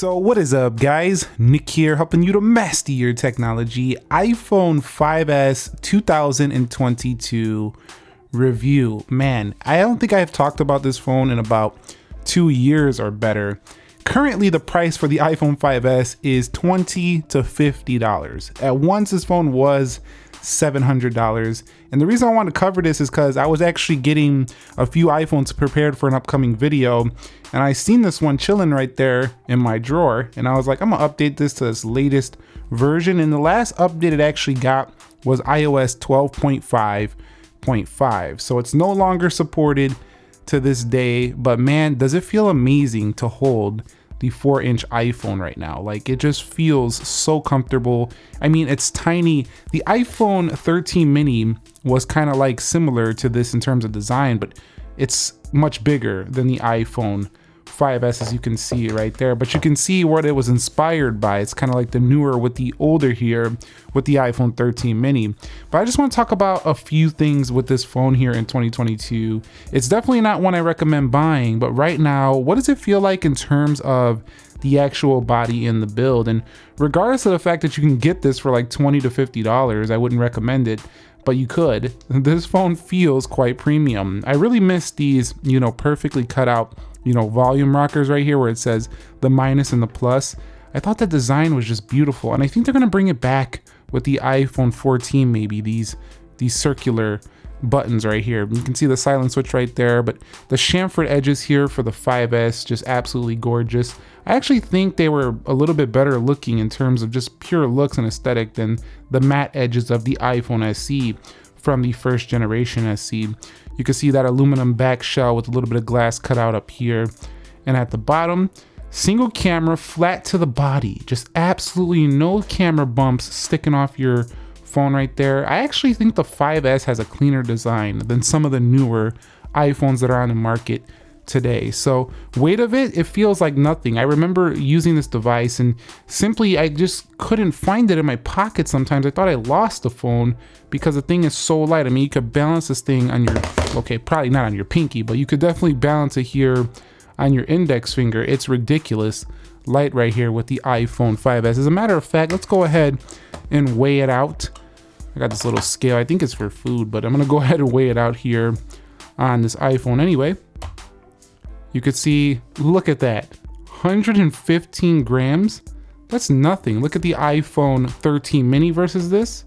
So what is up, guys? Nick here, helping you to master your technology. iPhone 5S 2022 review. Man, I don't think I've talked about this phone in about 2 years or better. Currently, the price for the iPhone 5S is $20 to $50. At once, this phone was $700. And the reason I wanted to cover this is because I was actually getting a few iPhones prepared for an upcoming video, and I seen this one chilling right there in my drawer, and I was like, I'm gonna update this to this latest version. And the last update it actually got was iOS 12.5.5. So it's no longer supported to this day, but man, does it feel amazing to hold the 4-inch iPhone right now. Like, it just feels so comfortable. I mean, it's tiny. The iPhone 13 mini was kind of like similar to this in terms of design, but it's much bigger than the iPhone 5S, as you can see right there. But you can see what it was inspired by. It's kind of like the newer with the older here with the iPhone 13 mini. But I just want to talk about a few things with this phone here in 2022. It's definitely not one I recommend buying, but right now, what does it feel like in terms of the actual body and the build? And regardless of the fact that you can get this for like $20 to $50, I wouldn't recommend it, but you could. This phone feels quite premium. I really miss these, perfectly cut out, volume rockers right here where it says the minus and the plus. I thought the design was just beautiful, and I think they're gonna bring it back with the iPhone 14, maybe these circular buttons right here. You can see the silent switch right there, but the chamfered edges here for the 5S, just absolutely gorgeous. I actually think they were a little bit better looking in terms of just pure looks and aesthetic than the matte edges of the iPhone SE from the first generation SE. You can see that aluminum back shell with a little bit of glass cut out up here. And at the bottom, single camera, flat to the body, just absolutely no camera bumps sticking off your phone right there. I actually think the 5S has a cleaner design than some of the newer iPhones that are on the market today. So weight of it feels like nothing. I remember using this device and simply I just couldn't find it in my pocket sometimes. I thought I lost the phone because the thing is so light. I mean, you could balance this thing on your, okay, probably not on your pinky, but you could definitely balance it here on your index finger. It's ridiculous light right here with the iPhone 5S. As a matter of fact, let's go ahead and weigh it out. I got this little scale. I think it's for food, but I'm gonna go ahead and weigh it out here on this iPhone anyway. You could see, look at that, 115 grams. That's nothing. Look at the iPhone 13 mini versus this,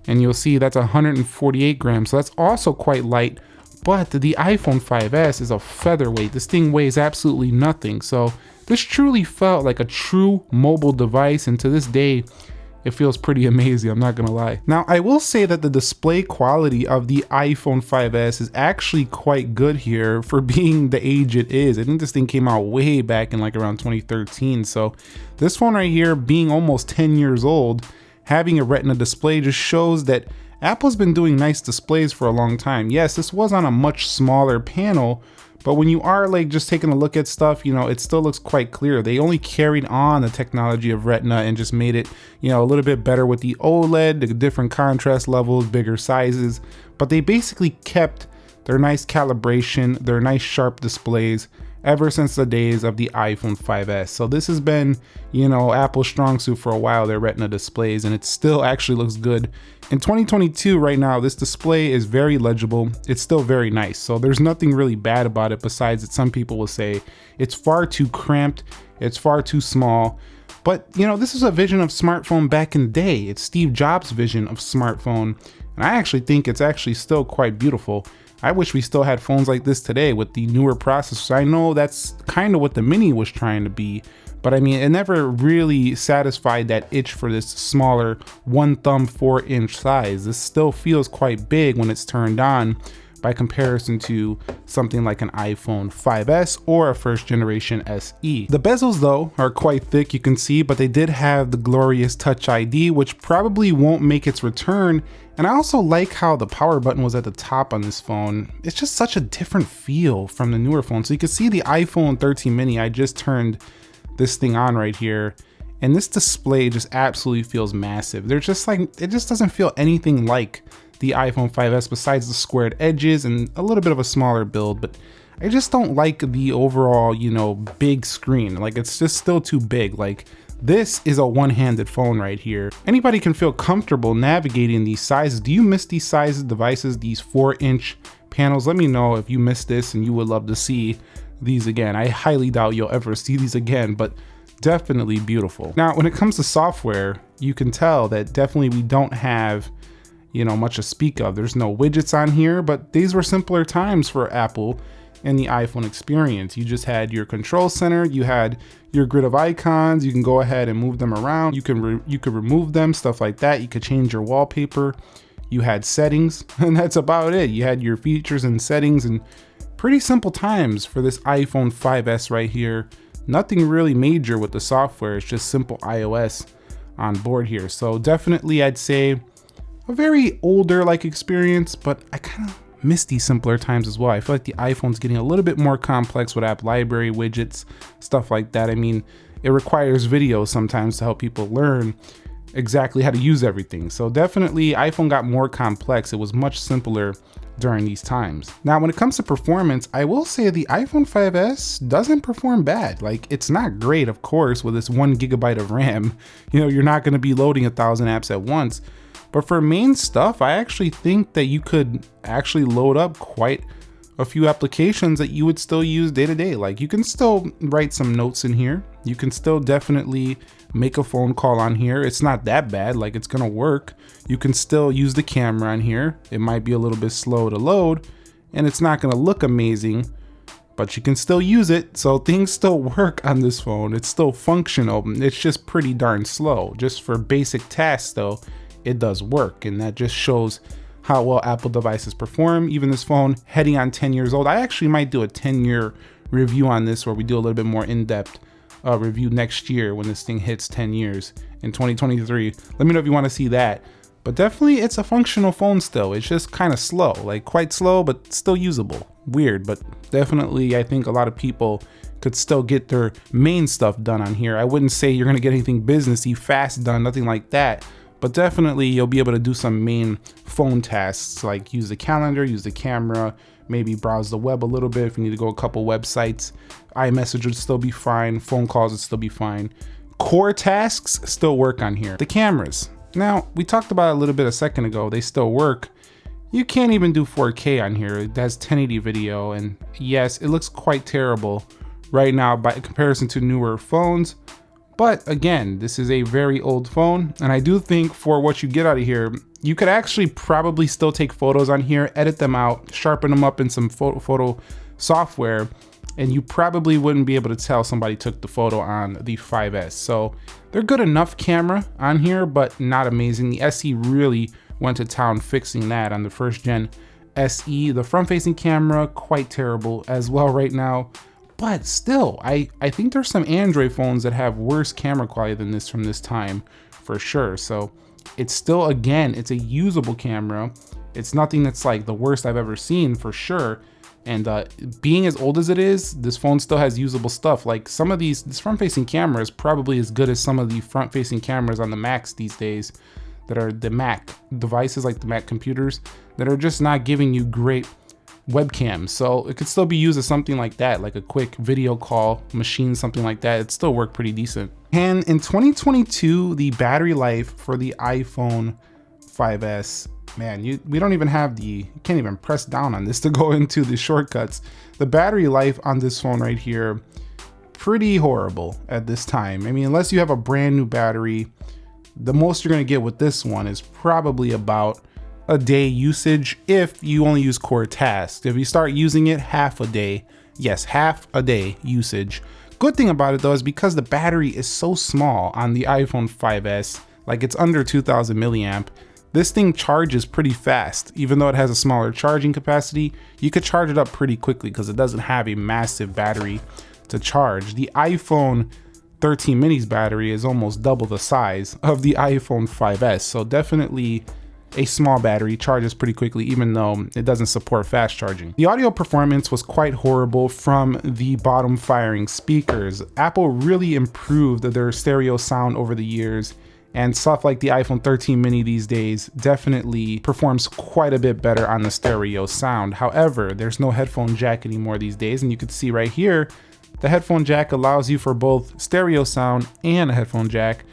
and you'll see that's 148 grams. So that's also quite light, but the iPhone 5S is a featherweight. This thing weighs absolutely nothing. So this truly felt like a true mobile device, and to this day, it feels pretty amazing, I'm not gonna lie. Now, I will say that the display quality of the iPhone 5S is actually quite good here for being the age it is. I think this thing came out way back in like around 2013. So this phone right here, being almost 10 years old, having a Retina display just shows that Apple's been doing nice displays for a long time. Yes, this was on a much smaller panel, but when you are like just taking a look at stuff, it still looks quite clear. They only carried on the technology of Retina and just made it, a little bit better with the OLED, the different contrast levels, bigger sizes, but they basically kept their nice calibration, their nice sharp displays ever since the days of the iPhone 5S. So this has been, Apple's strong suit for a while, their Retina displays, and it still actually looks good. In 2022 right now, this display is very legible. It's still very nice. So there's nothing really bad about it besides that some people will say it's far too cramped, it's far too small. But this is a vision of smartphone back in the day. It's Steve Jobs' vision of smartphone. And I actually think it's actually still quite beautiful. I wish we still had phones like this today with the newer processors. I know that's kind of what the Mini was trying to be, but I mean, it never really satisfied that itch for this smaller 1-thumb 4-inch size. This still feels quite big when it's turned on by comparison to something like an iPhone 5S or a first generation SE. The bezels though are quite thick, you can see, but they did have the glorious Touch ID, which probably won't make its return. And I also like how the power button was at the top on this phone. It's just such a different feel from the newer phone. So you can see the iPhone 13 mini, I just turned this thing on right here, and this display just absolutely feels massive. There's just like, it just doesn't feel anything like the iPhone 5S besides the squared edges and a little bit of a smaller build. But I just don't like the overall, you know, big screen. Like, it's just still too big. Like, this is a one-handed phone right here. Anybody can feel comfortable navigating these sizes. Do you miss these sizes devices, these 4-inch panels? Let me know if you missed this and you would love to see these again. I highly doubt you'll ever see these again, but definitely beautiful. Now, when it comes to software, you can tell that definitely we don't have, you know, much to speak of. There's no widgets on here, but these were simpler times for Apple and the iPhone experience. You just had your control center, you had your grid of icons, you can go ahead and move them around, you could remove them, stuff like that. You could change your wallpaper, you had settings, and that's about it. You had your features and settings, and pretty simple times for this iPhone 5S right here. Nothing really major with the software, it's just simple iOS on board here. So definitely I'd say a very older like experience, but I kind of miss these simpler times as well. I feel like the iPhone's getting a little bit more complex with app library, widgets, stuff like that. I mean, it requires videos sometimes to help people learn exactly how to use everything. So definitely iPhone got more complex. It was much simpler during these times. Now, when it comes to performance, I will say the iPhone 5S doesn't perform bad. Like, it's not great, of course, with this 1 GB of RAM. You know, you're not going to be loading 1,000 apps at once. But for main stuff, I actually think that you could actually load up quite a few applications that you would still use day to day. Like, you can still write some notes in here. You can still definitely make a phone call on here. It's not that bad, like it's gonna work. You can still use the camera on here. It might be a little bit slow to load and it's not gonna look amazing, but you can still use it. So things still work on this phone. It's still functional. It's just pretty darn slow. Just for basic tasks though, it does work, and that just shows how well Apple devices perform. Even this phone heading on 10 years old. I actually might do a 10-year review on this, where we do a little bit more in-depth review next year when this thing hits 10 years in 2023. Let me know if you want to see that. But definitely it's a functional phone still. It's just kind of slow, like quite slow, but still usable. Weird, but definitely I think a lot of people could still get their main stuff done on here. I wouldn't say you're gonna get anything businessy fast done, nothing like that. But definitely you'll be able to do some main phone tasks, like use the calendar, use the camera, maybe browse the web a little bit if you need to go a couple websites. iMessage would still be fine, phone calls would still be fine. Core tasks still work on here. The cameras. Now, we talked about it a little bit a second ago, they still work. You can't even do 4K on here. It has 1080 video, and yes, it looks quite terrible right now by comparison to newer phones. But again, this is a very old phone, and I do think for what you get out of here, you could actually probably still take photos on here, edit them out, sharpen them up in some photo software, and you probably wouldn't be able to tell somebody took the photo on the 5S. So they're good enough camera on here, but not amazing. The SE really went to town fixing that on the first gen SE. The front-facing camera, quite terrible as well right now. But still, I think there's some Android phones that have worse camera quality than this from this time, for sure. So it's still, again, it's a usable camera. It's nothing that's like the worst I've ever seen, for sure. And being as old as it is, this phone still has usable stuff. Like some of this front-facing camera is probably as good as some of the front-facing cameras on the Macs these days, that are the Mac devices, like the Mac computers, that are just not giving you great webcam. So it could still be used as something like that, like a quick video call machine, something like that. It still worked pretty decent. And in 2022, the battery life for the iPhone 5S, man, we don't even have you can't even press down on this to go into the shortcuts. The battery life on this phone right here, pretty horrible at this time. I mean, unless you have a brand new battery, the most you're gonna get with this one is probably about a day usage if you only use core tasks. If you start using it, half a day. Yes, half a day usage. Good thing about it though is because the battery is so small on the iPhone 5S, like it's under 2000 milliamp, this thing charges pretty fast. Even though it has a smaller charging capacity, you could charge it up pretty quickly because it doesn't have a massive battery to charge. The iPhone 13 mini's battery is almost double the size of the iPhone 5S, so definitely a small battery, charges pretty quickly even though it doesn't support fast charging. The audio performance was quite horrible from the bottom firing speakers. Apple really improved their stereo sound over the years, And stuff like the iPhone 13 mini these days definitely performs quite a bit better on the stereo sound. However, there's no headphone jack anymore these days, and you can see right here, the headphone jack allows you for both stereo sound and a headphone jack.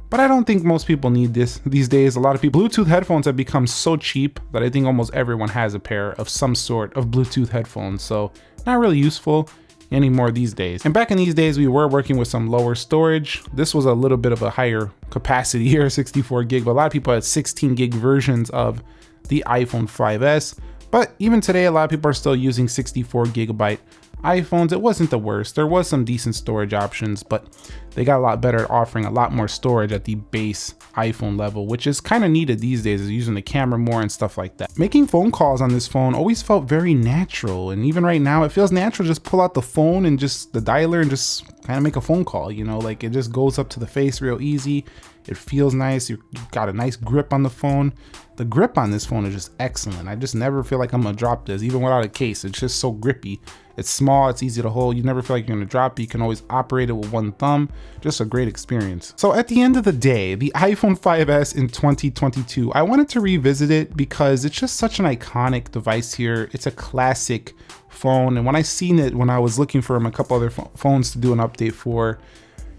But I don't think most people need this these days. A lot of people, Bluetooth headphones have become so cheap that I think almost everyone has a pair of some sort of Bluetooth headphones. So not really useful anymore these days. And back in these days, we were working with some lower storage. This was a little bit of a higher capacity here, 64 gig, but a lot of people had 16 gig versions of the iPhone 5S. But even today, a lot of people are still using 64 gigabyte iPhones. It wasn't the worst. There was some decent storage options, but they got a lot better at offering a lot more storage at the base iPhone level, which is kind of needed these days, is using the camera more and stuff like that. Making phone calls on this phone always felt very natural, and even right now it feels natural. Just pull out the phone and just the dialer and just kind of make a phone call, you know, like it just goes up to the face real easy. It feels nice. You've got a nice grip on the phone. The grip on this phone is just excellent. I just never feel like I'm gonna drop this, even without a case. It's just so grippy. It's small, it's easy to hold. You never feel like you're gonna drop it. You can always operate it with one thumb. Just a great experience. So at the end of the day, the iPhone 5S in 2022, I wanted to revisit it because it's just such an iconic device here. It's a classic phone. And when I seen it, when I was looking for a couple other phones to do an update for,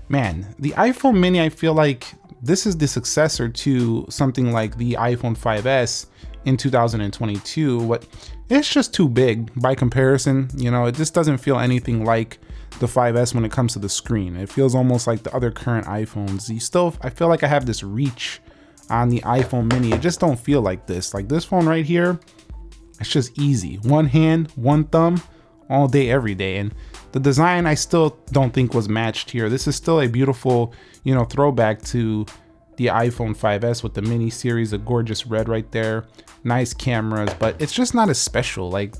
man, the iPhone mini, I feel like this is the successor to something like the iPhone 5S in 2022, but it's just too big by comparison. You know, it just doesn't feel anything like the 5S when it comes to the screen. It feels almost like the other current iPhones. I feel like I have this reach on the iPhone mini. It just don't feel like this. Like this phone right here, it's just easy. One hand, one thumb, all day, every day. And the design, I still don't think was matched here. This is still a beautiful, you know, throwback to the iPhone 5S with the mini series, a gorgeous red right there, nice cameras, but it's just not as special. Like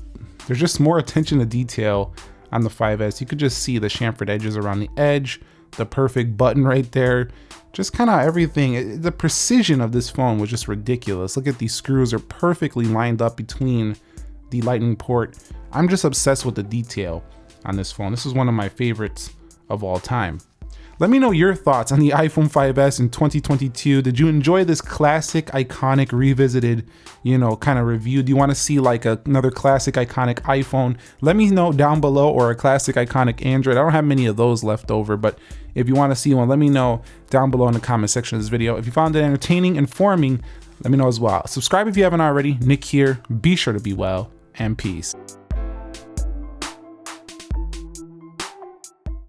there's just more attention to detail on the 5S. You could just see the chamfered edges around the edge, the perfect button right there, just kind of everything. The precision of this phone was just ridiculous. Look at these screws are perfectly lined up between the lightning port. I'm just obsessed with the detail on this phone. This is one of my favorites of all time. Let me know your thoughts on the iPhone 5S in 2022. Did you enjoy this classic, iconic, revisited, you know, kind of review? Do you want to see like another classic, iconic iPhone? Let me know down below, or a classic, iconic Android. I don't have many of those left over, but if you want to see one, let me know down below in the comment section of this video. If you found it entertaining, informing, let me know as well. Subscribe if you haven't already. Nick here. Be sure to be well, and peace.